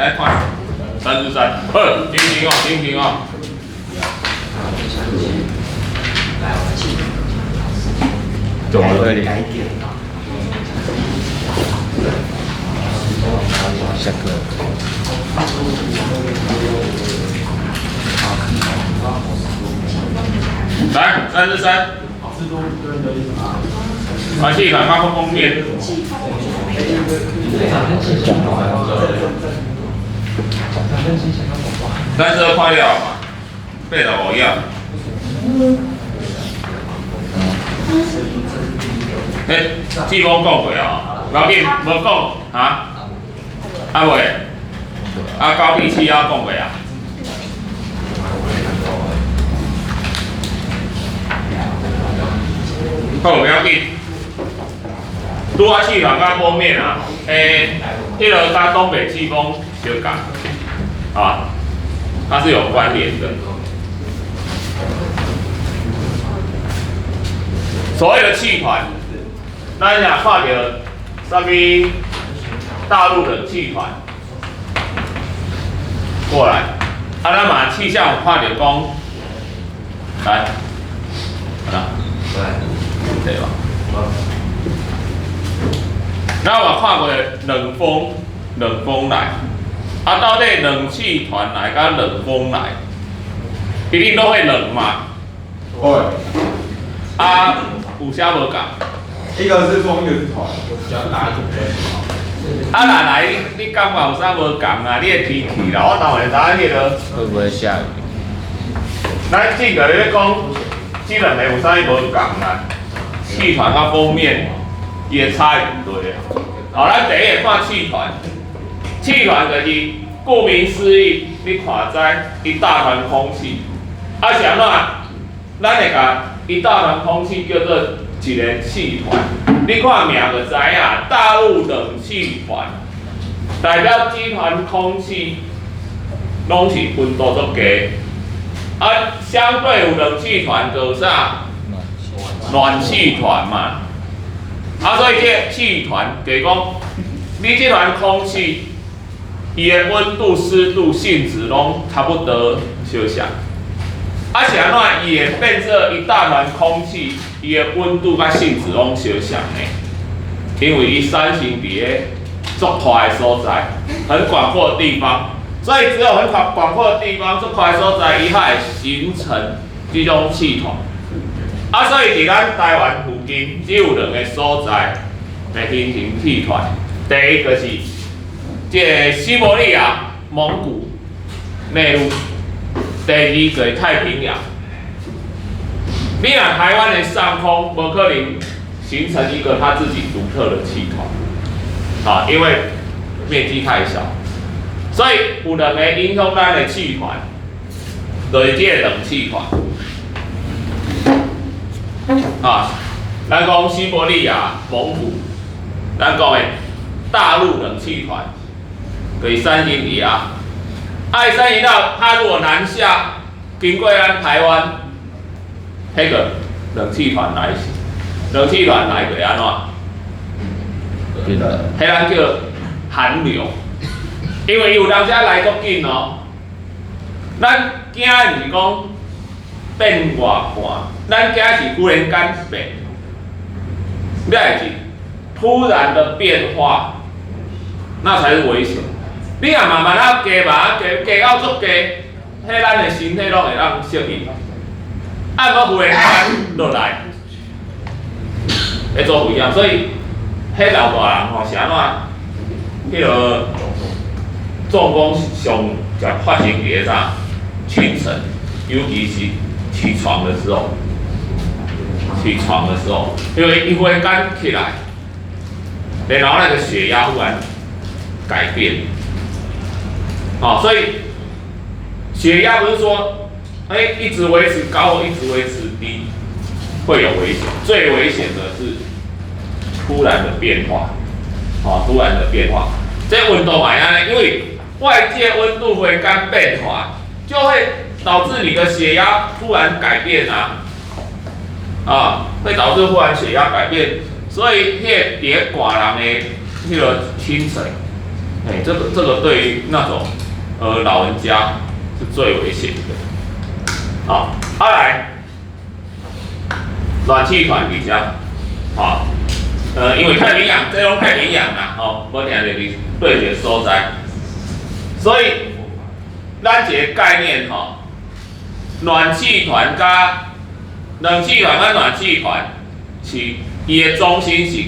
来看33，停停哦，停停哦。怎么了？下课。来33，把气团放封面。32快了嘛，85样。志峰讲过啊，无要紧，无讲啊，袂，高地气压讲过啊。好，不要紧。拄啊气团甲封面啊，迄个甲东北季风相共，啊，它是有关联的。所谓的气团，咱若看到啥物大陆的气团过来，咱嘛气象看到讲，来，对吧？咱有看过冷风来，到底冷气团来甲冷风来，一定都会冷嘛？会。有啥无共？一个是风，一个是团，比较大一点。若来，你感觉有啥无共啊？你的天气啦，我当然知影迄个。会不会下雨？咱正个咧讲，这两个有啥无共啊？气团甲封面也差唔多啊。好，咱第一个看气团，气团就是顾名思义，你看在一大团空气，是安怎？咱会甲一大团空气叫做一个气团。你看名就知影，大陆冷气团代表这团空气拢是温度足低，相对有冷气团就有啥？暖气团嘛。所以这气团就是讲，你这团空气，伊的温度、湿度、性质拢差不多相像。是安怎？伊会变做一大团空气，伊的温度甲性质拢相像呢？因为伊产生伫个足宽的所在，很广阔的地方，所以只有很广阔的地方、足宽的所在，伊才会形成这种气团。所以伫咱台湾附近只有两个所在会形成气团，第一个是这西伯利亚、蒙古、内陆。第二就是太平洋。你若台湾的上空，无可能形成一个它自己独特的气团，因为面积太小，所以有两个影响咱的气团，就是这个冷气团。咱讲西伯利亚、蒙古，咱讲的大陆冷气团，就是产生伫啊。产生到它如果南下，经过咱台湾，迄个冷气团来时，冷气团来就安怎？迄咱叫寒流，因为有当时来足紧哦。咱惊的毋是讲变外寒，咱惊是忽然间变，了解突然的变化，那才是危险。你若慢慢加到足加，迄咱的身体拢会当适应。无忽然间落来，会做不一样。所以，迄老大人吼是安怎？迄个中风上发生伫啥？清晨，尤其是起床的时候，因为伊忽然间起来，然后那个血压忽然改变。所以血压不是说，一直维持高或一直维持低，会有危险。最危险的是突然的变化，突然的变化。这温度嘛安尼，因为外界温度会干变化，就会导致你的血压突然改变会导致忽然血压改变。所以迄个伫咧寒人的迄个清晨，这个对于那种老人家是最危险的。好，来，暖气团底下，好，因为太营养，这种太营养啦，我听着你对决所在，所以咱一个概念暖气团加冷气团跟暖气团是伊的中心是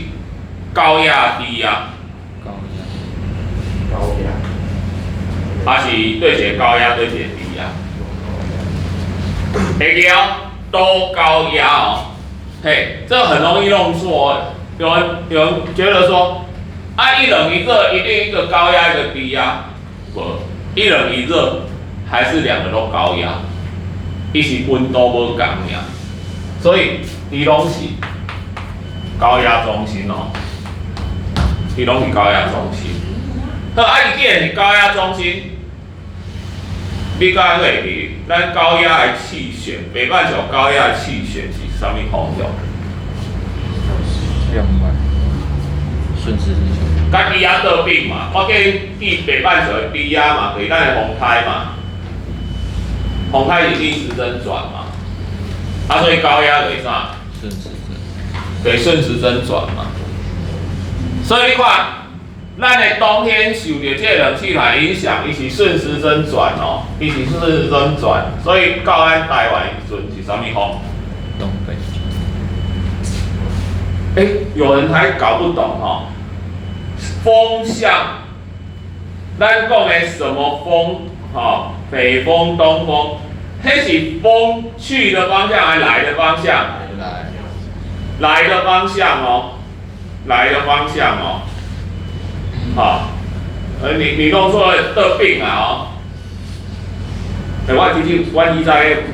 高压低压。还是对一个高压对一个低压，会记哦，都高压嘿，这很容易弄错。有人觉得说，一冷一热一定一个高压一个低压，不，一冷一热还是两个都高压，伊是温度无共呀，所以伊拢是高压中心伊拢是高压中心。好，伊既然是高压中心。你敢会记？咱高压的气旋，北半球高压的气旋是啥物方向？200，顺时针。甲低压倒并嘛，我记北半球的低压嘛，就是咱的风胎嘛，风胎是逆时针转嘛，所以高压就是啥？顺时针。对，顺时针转嘛。所以你看。咱的冬天受到这个冷气团影响，伊是顺时针转伊是顺时针转，所以到咱台湾的时阵是啥物风？东北。有人还搞不懂风向，咱讲的什么风？北风、东风，迄是风去的方向还是来的方向？来的方向来的方向你弄错了倒并啊我以前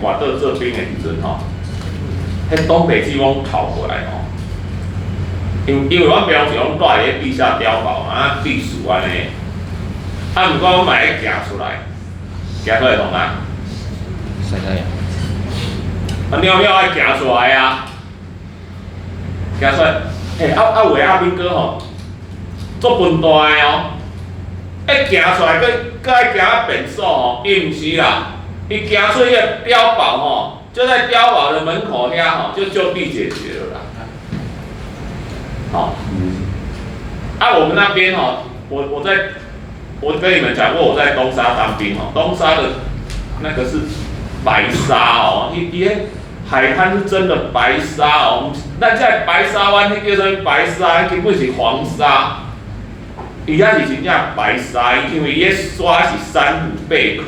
外岛做兵的时阵迄东北季风跑过来因为阮平常时拢住伫咧地下碉堡避暑安尼，毋过我嘛会行出来创啥？晒太阳。尿尿爱行出来啊，行出来，有诶阿兵哥足笨大的行出来，搁爱行啊变数伊毋是啦，伊行出迄个碉堡就在碉堡的门口遐就地解决了啦。我们那边我跟你们讲过，我在东沙当兵东沙的那个是白沙伊海滩是真的白沙咱在白沙湾迄叫做白沙，根本是黄沙。伊遐是真正白沙，因为伊迄沙是珊瑚贝壳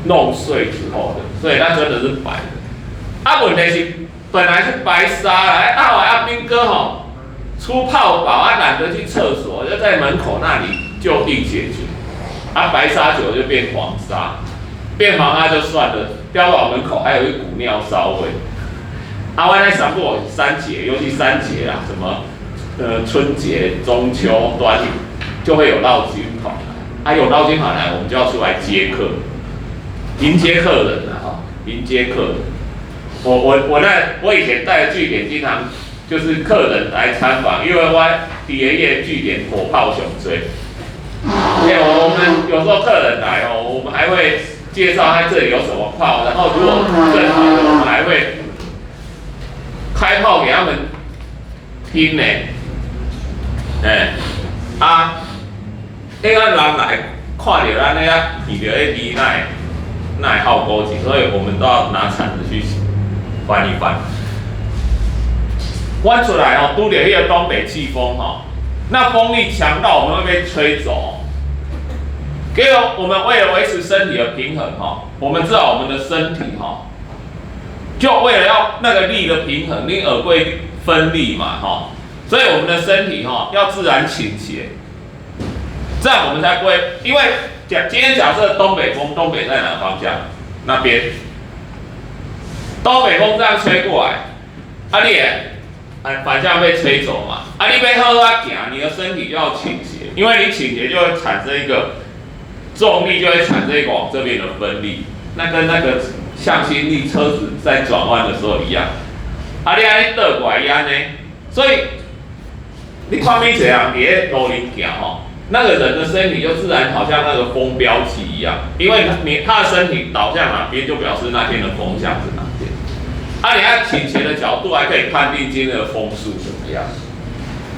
弄碎之后的，所以那真的是白的。问题是本来是白沙啦，后来兵哥出泡饱懒得去厕所，就在门口那里就地解决。白沙久就变黄沙，变黄沙就算了，碉堡门口还有一股尿骚味。我在想过3节，尤其3节啦，什么春节、中秋、端午，就会有绕军跑来。有绕军跑来，我们就要出来接客，迎接客人迎接客人。我以前带的据点经常就是客人来参访，因为我底下业据点火炮熊追。我们有时候客人来我们还会介绍他这里有什么炮，然后如果正好的，我们还会开炮给他们听呢。应该人来看到咱那样闻到那味那会好高级，所以我们都要拿铲子去翻一翻。翻出来拄到迄个东北季风那风力强到我们会被吹走。结果我们为了维持身体的平衡我们知道我们的身体就为了要那个力的平衡，你耳贵分力嘛所以我们的身体要自然倾斜，这样我们才不会因为今天假设东北风，东北在哪个方向？那边，东北风这样吹过来，你反向被吹走嘛，你被好好行，你的身体就要倾斜，因为你倾斜就会产生一个重力，就会产生一个往这边的分力，那跟那个向心力车子在转弯的时候一样，你安尼倒过来安尼，所以你看每一个人伫咧路顶行那个人的身体就自然好像那个风标记一样，因为他的身体倒向哪边，就表示那天的风向是哪边。你看倾斜的角度还可以判定今天的风速怎么样，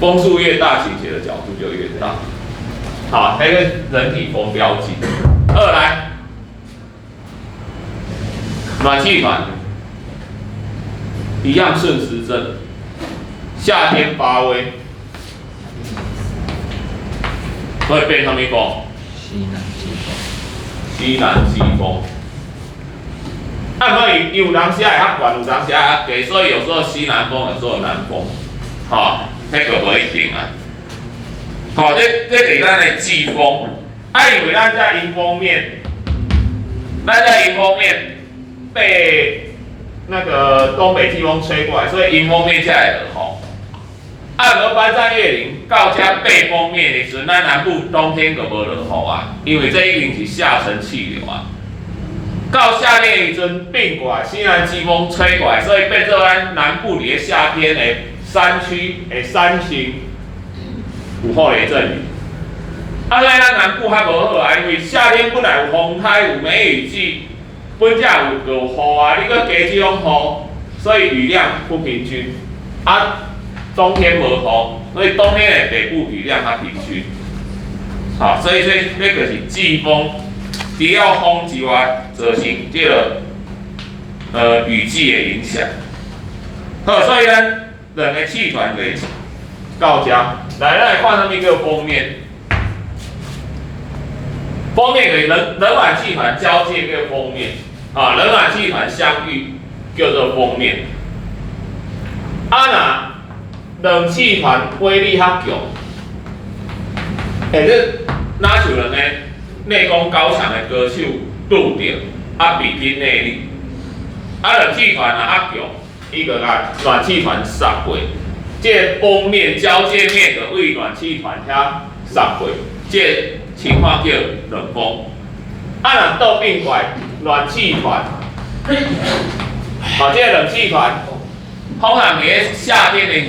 风速越大，倾斜的角度就越大。好，那个人体风标记。二来，暖气团一样顺时针，夏天发威。会变什么风？西南季风。西南季风。有人写会较悬，有人写较低，所以有时候西南风，有时候南风，迄个无一定啊。这是咱的季风，因为咱在迎风面，被那个东北季风吹过来，所以迎风面下来的吼。如果翻山越岭到遮背风面的时阵，咱南部冬天就无落雨啊，因为这一定是下沉气流啊。到夏天的时阵并过来，西南季风吹过来，所以变做咱南部伫夏天的山区的山形有雨雷阵雨。所以咱南部较无好啊，因为夏天本来有风台、有梅雨季，本正有落雨啊，你搁加这种雨，所以雨量不平均冬天无雨，所以冬天的北部雨量较平均。所以这个是季风，除了风之外，造成这个雨季的影响。所以咱两个气团就到遮，来看上面个封面。封面给冷暖气团交界个封面，冷暖气团相遇叫做封面。冷气团威力较强，这哪像人呢？内功高强的歌手拄着，比拼内力。冷气团较强，伊个暖气团杀过，这封面交界面的为暖气团遐杀过，这情况叫冷风。若倒并过来，暖气团，这冷气团。通常伫夏天的时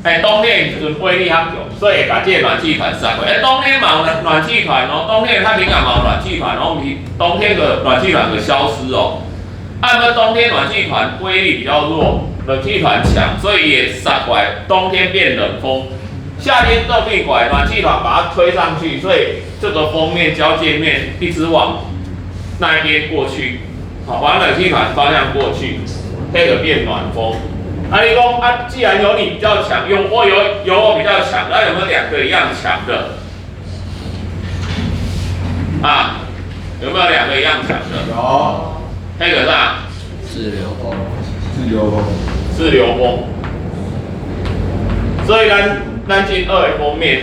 阵，冬天的时阵威力较强，所以会把这个暖气团杀过。冬天嘛有暖气团哦，冬天它敏感嘛有暖气团哦，冬天的暖气团会消失哦。冬天暖气团威力比较弱，冷气团强，所以也杀过来。冬天变冷风，夏天倒并过来，暖气团把它推上去，所以这个封面交界面一直往那一边过去，往冷气团方向过去。这个变暖风，你讲既然有你比较强，有我比较强，那有没有两个一样强的？有没有两个一样强的？有。那个啥？自流风。自流风。所以咱进2的封面，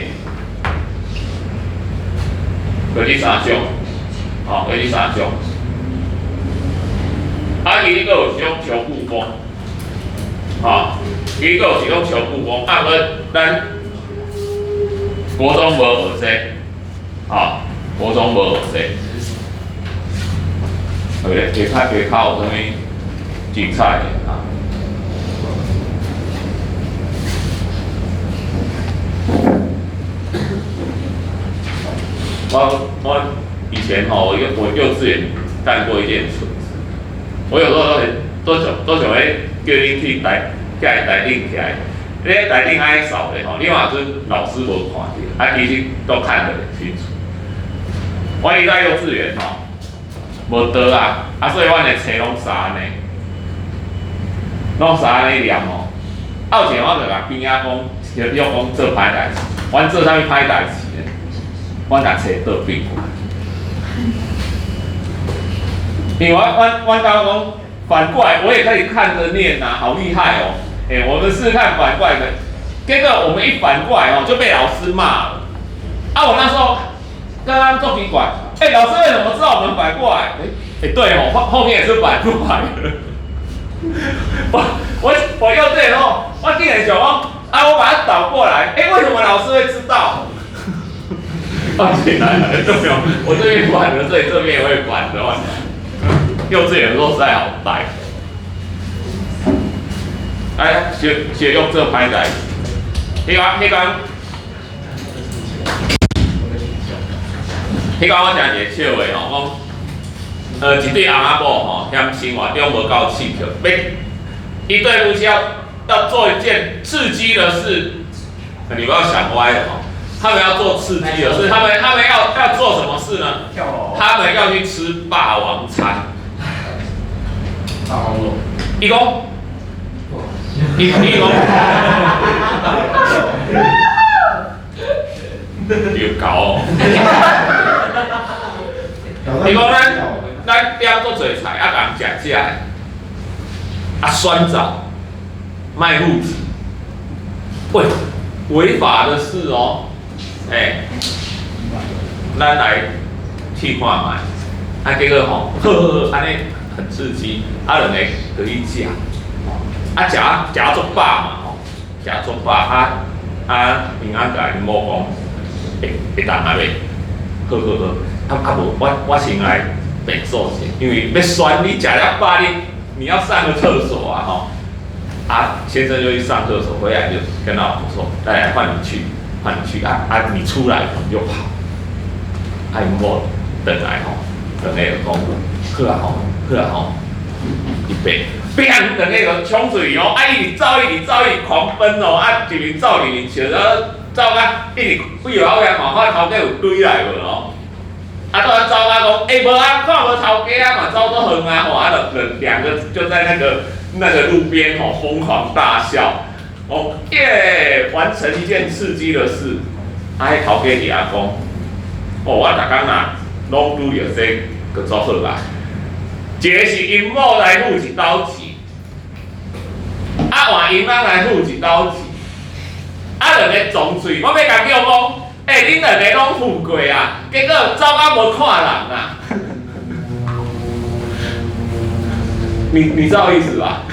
有第三种，有第三种。伊个有一种球步风，伊个有一种球步风，咱国中无学这，国中无学这，下骹有啥物精彩的我以前我幼稚园干过一件蠢。我有时候都想要叫你去台顶起来，你喺台顶爱扫的你嘛是老师无看到，其实都看得很清楚。我伫在幼稚园无桌啊，所以阮的册拢三呢，拢三呢念有一我就甲边仔讲，叫讲做歹代志，阮做啥物歹代志呢？阮甲册倒并过来。因为我刚刚反过来，我也可以看着念好厉害哦！我们试试看反过来的，结果我们一反过来就被老师骂了。我那时候刚刚做笔管，老师为什么知道我们反过来？对后面也是反过来的。我幼稚园我竟然想我把它倒过来，为什么老师会知道？起来了，对没有？我这边反了，所以这边也会反的。幼稚园的时候实在好呆，学用这拍仔，迄个迄个我听一个笑话吼，讲一对阿嬷吼，嫌生活中无够刺激，一对夫妻要做一件刺激的事，你不要想歪了哦。他们要做刺激的事，他们要做什么事呢？他们要去吃霸王餐。大王肉。伊讲，伊讲，又搞哦。伊讲咱点做做菜，啊，共食的，啊，酸枣，卖痦子，喂，违法的事哦。咱来去看卖，结果吼，安尼很刺激，两个可以食，食足饱嘛吼，食足饱，平安甲因某讲，会当啊袂，好，无，我先来便所先，因为要酸，你食了饱，你要上个厕所啊吼，先生就去上厕所，回来就跟老婆说，来换你去。你出来你就跑，因某等来吼，等下就讲，好啊，一边等下就冲出去哦，伊直走，狂奔哦，一面走一面笑，然后走啊，一直几后尾看头家有追来无哦，倒来走啊讲，无看无头家嘛，走得远啊，两个就在那个路边吼疯狂大笑。哦耶！完成一件刺激的事，迄头家伫遐讲，我逐工拢拄着这个做好啦。一个是因某来付一刀钱，换因仔来付一刀钱，两个撞嘴，我要甲叫讲，恁两个拢付过啊，结果走啊无看人啊。你知道意思吧？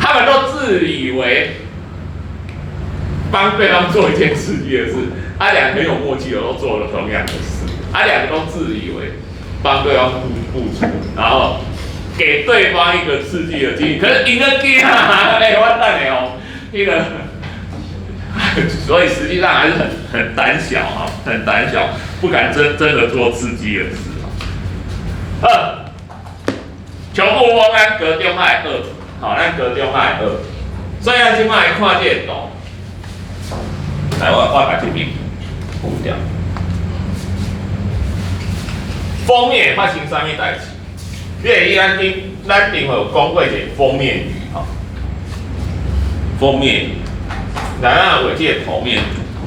他们都自以为帮对方做一件刺激的事，两个很有默契的都做了同样的事，两个都自以为帮对方付出，然后给对方一个刺激的经历，可是赢了惊啊，完蛋了哦，所以实际上还是很胆小啊，很胆小，不敢真的做刺激的事啊。求富翁咱高中爱学。好，咱高中爱学，所以咱即摆看这个图，来，我把这边糊掉。封面发生啥物代志？咱顶有讲过一个封面语吼，封面语，来咱画这个图面，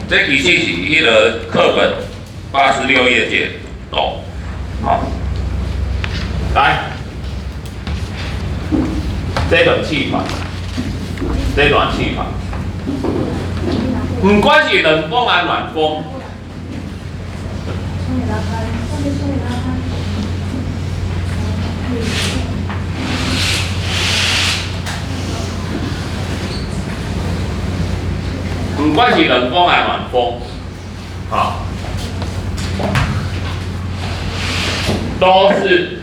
这其实是迄个课本86页这个图，好，来。这暖气团，不管是冷风还是暖风，不管是冷风还是暖风，都是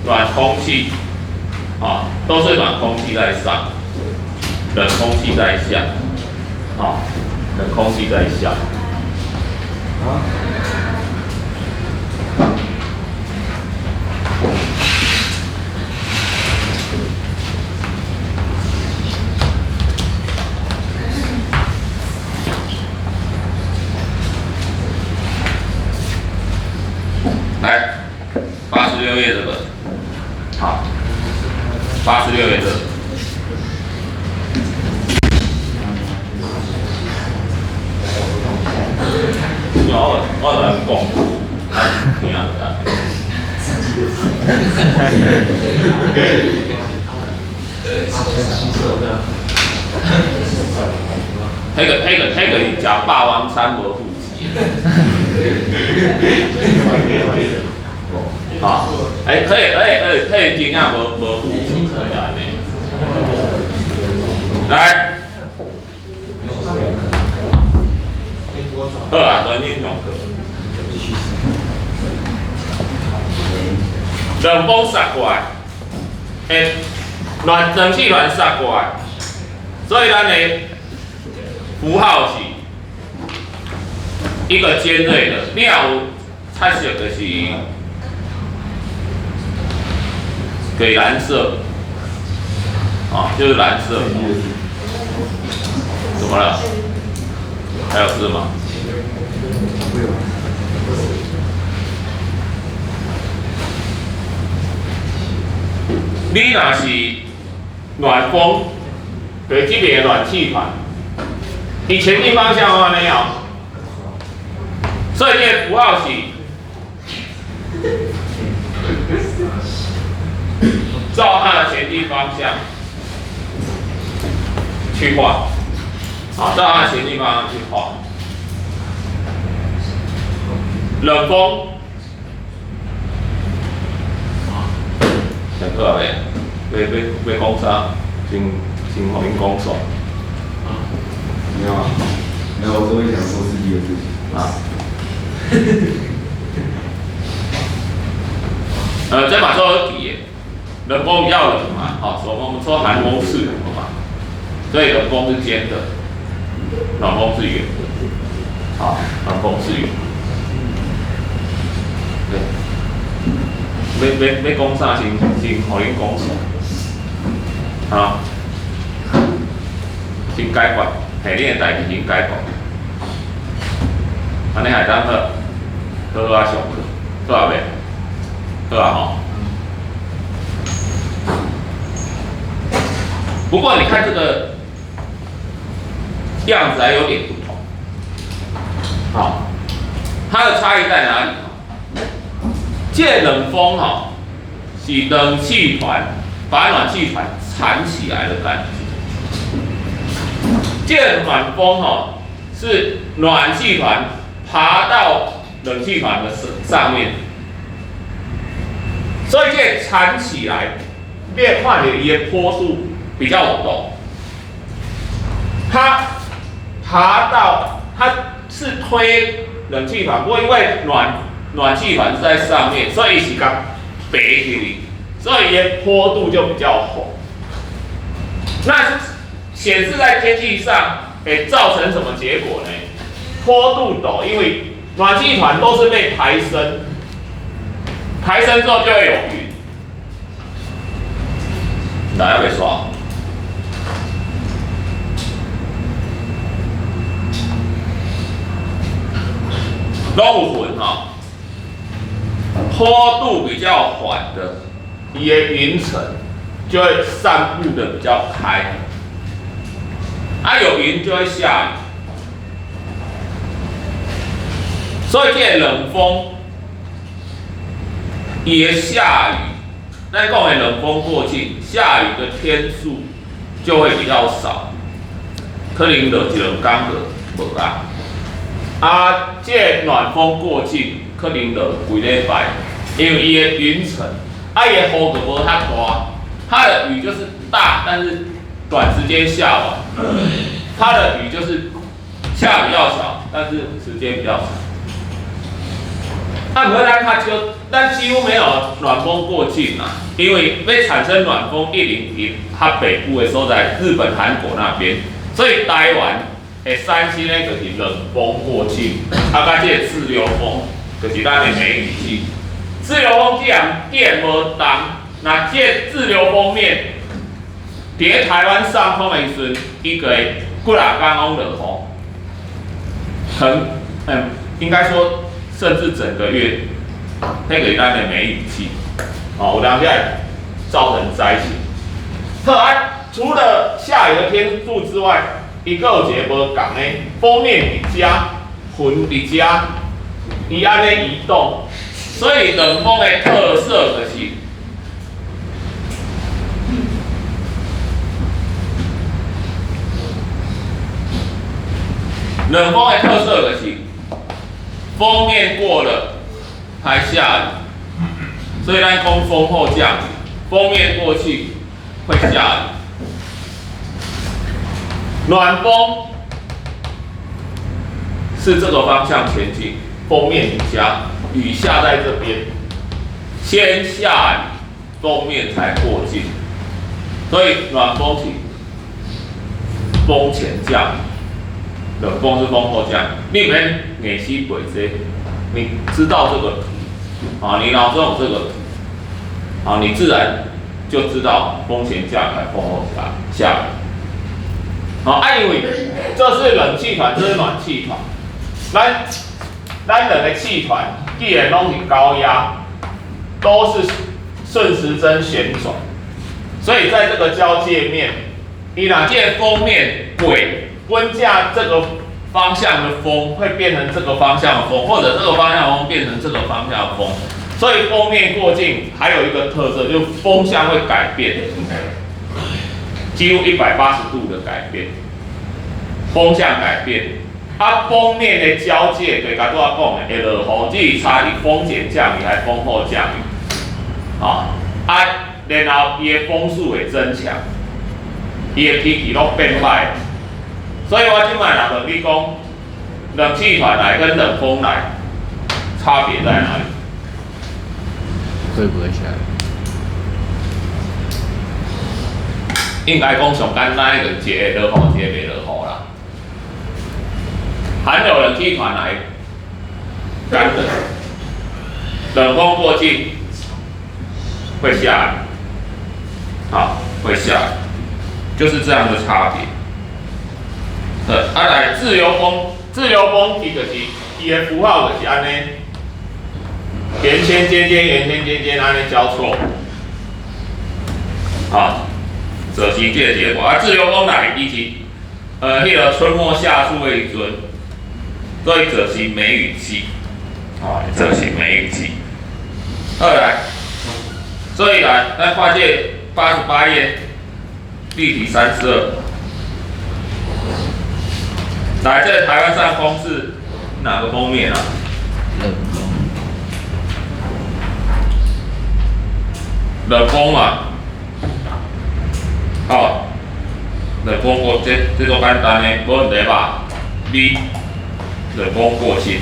暖空气。都是暖空气在上，冷空气在下，冷空气在下。来，86页这本，好。86页的，我来讲，听啊，迄个是食霸王餐无负责。可以真正无负责安尼。来，好啊，专业上课。冷风杀过来，冷气团杀过来，所以咱的符号是一个尖锐的，你有彩色就是给蓝色，啊，就是蓝色。怎么了？还有事吗？你若是暖风，对这边的暖气团，你前进方向安尼哦，所以这个符号是照它的前进方向去画，好，照它的前进方向去画。冷风。上课未？要讲啥？先互恁讲煞。没有啊，没有，我只会讲说司机的事情。啊。这嘛做好记的，冷风比较冷嘛，好，所以我们说寒风是冷嘛，所以冷风是尖的，暖风是圆的，好，暖风是圆。对。要讲啥先互恁讲煞，啊，先解决，下恁的代志先解决，安尼还当好，好啊上课，好啊未？好啊吼。不过你看这个样子还有点不同，好，它的差异在哪里？这冷风哈，是冷气团把暖气团缠起来的感觉。这暖风哈是暖气团爬到冷气团的上面，所以这缠起来，你会看到它的坡度比较陡。它爬到它是推冷气团，不过因为暖气团是在上面，所以是甲爬起去，所以它坡度就比较陡。那显示在天气上会造成什么结果呢？坡度陡，因为暖气团都是被抬升，抬升之后就会有云。大家会刷。拢有云哈。坡度比较缓的，它的云层就会散布的比较开，有云就会下雨，所以这个冷风也下雨。咱讲的冷风过境，下雨的天数就会比较少，可能就一两天就无啦。这暖风过境。可能就几礼拜，因为伊的云层，伊的雨就无太大，它的雨就是大，但是短时间下完，它的雨就是下比较少，但是时间比较长。不过咱几乎没有暖风过境啊，因为要产生暖风一定它北部的所在，日本、韩国那边，所以台湾的山西呢就是冷风过境，甲这个自流风。就是咱的梅雨季，自流风既然电无动，那这自流风面伫台湾上空的时阵，伊个几啊天拢落雨，应该说甚至整个月，那个咱的梅雨季，有当下造成灾情。好除了下雨的天数之外，伊个有一个无共的风面伫遮，云伫遮。伊安尼移动，所以冷风的特色就是，冷风的特色就是风面过了还下雨，所以咱讲风后降雨，风面过去会下雨。暖风是这个方向前进。风面底下，雨下在这边，先下雨，风面才过境，所以暖风起，风前降雨。冷风是风后降，你免硬死背这，你知道这个，啊，你脑中有这个，啊，你自然就知道风前降还风后下来。好，因为这是冷气团，这是暖气团，咱人的气团既然拢是高压，都是顺时针旋转，所以在这个交界面，伊哪件风面轨温架这个方向的风会变成这个方向的风，或者这个方向的风变成这个方向的风，所以风面过境还有一个特色，就是风向会改变，几乎180度的改变，风向改变。风面的交界，对，甲拄仔讲的，会落雨，只是差伫风前降雨还是风后降雨，然后伊的风速会增强，伊的天气都变歹，所以我即摆若问你讲，冷气团来跟冷风来，差别在哪里？会不会下来？应该讲上简单的就一个落雨，一个袂落雨啦。寒流冷气团来，干冷，冷风过境会下来，好，会下来，就是这样的差别。来自由风，自由风伊就是伊的符号就是安尼，圆圈尖尖，圆圈尖尖安尼交错，好，这是这个结果。自由风来以及迄个春末夏初的时阵。所以这是梅雨季，这是梅雨季。来，所以来，咱看这88页，例题32。来，这台湾上风是哪个封面啊？冷风。冷风嘛，好，冷风过这都简单的，无问题吧？B。冷风过境，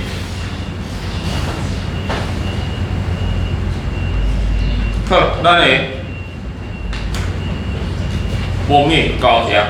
好，咱的封面高下。